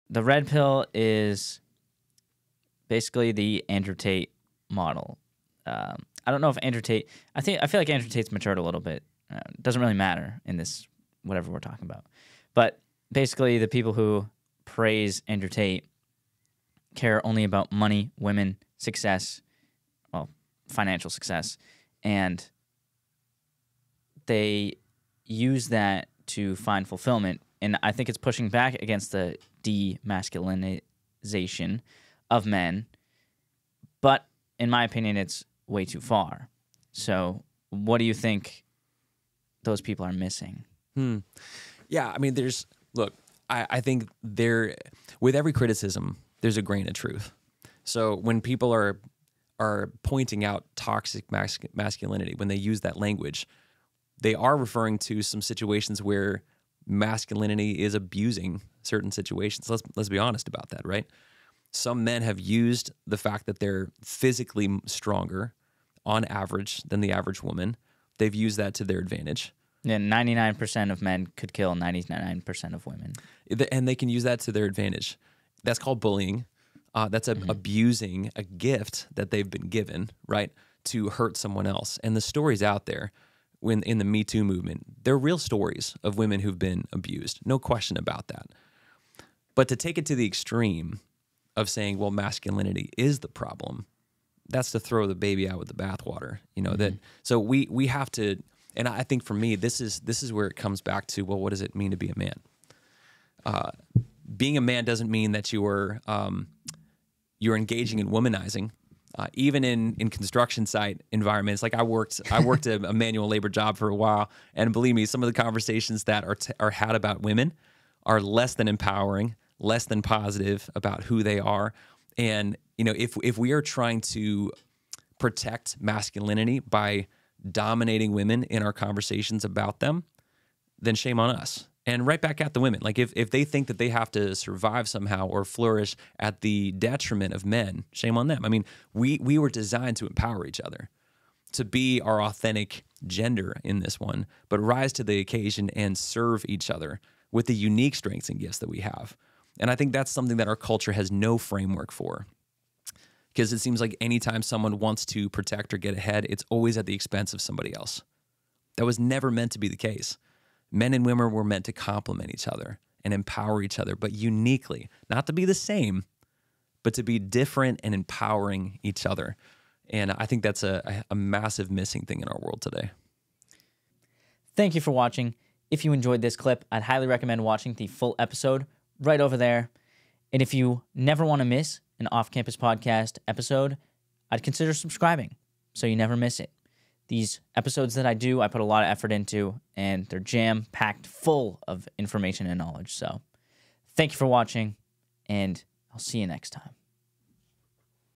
The red pill is basically the Andrew Tate model. I don't know if Andrew Tate. I feel like Andrew Tate's matured a little bit. It doesn't really matter in this whatever we're talking about. But basically, the people who praise Andrew Tate care only about money, women, success, well, financial success, and they use that to find fulfillment. And I think it's pushing back against the demasculinization of men. But in my opinion, it's way too far. So what do you think those people are missing? Yeah, I mean, I think with every criticism, there's a grain of truth. So when people are pointing out toxic masculinity, when they use that language, they are referring to some situations where masculinity is abusing certain situations. Let's be honest about that, right? Some men have used the fact that they're physically stronger on average than the average woman. They've used that to their advantage. Yeah, 99% of men could kill 99% of women. And they can use that to their advantage. That's called bullying. That's abusing a gift that they've been given, right, to hurt someone else. And the stories out there in the Me Too movement, they're real stories of women who've been abused. No question about that. But to take it to the extreme of saying, well, masculinity is the problem, that's to throw the baby out with the bathwater. You know, so we have to, and I think for me, this is where it comes back to, well, what does it mean to be a man? Being a man doesn't mean that you're engaging in womanizing. Even in construction site environments, like I worked a manual labor job for a while, and believe me, some of the conversations that are had about women are less than empowering, less than positive about who they are. And you know, if we are trying to protect masculinity by dominating women in our conversations about them, then shame on us. And right back at the women. Like if they think that they have to survive somehow or flourish at the detriment of men, shame on them. I mean, we were designed to empower each other, to be our authentic gender in this one, but rise to the occasion and serve each other with the unique strengths and gifts that we have. And I think that's something that our culture has no framework for. Because it seems like anytime someone wants to protect or get ahead, it's always at the expense of somebody else. That was never meant to be the case. Men and women were meant to complement each other and empower each other, but uniquely, not to be the same, but to be different and empowering each other. And I think that's a massive missing thing in our world today. Thank you for watching. If you enjoyed this clip, I'd highly recommend watching the full episode right over there. And if you never want to miss an off-campus podcast episode, I'd consider subscribing so you never miss it. These episodes that I do, I put a lot of effort into, and they're jam-packed full of information and knowledge. So thank you for watching, and I'll see you next time.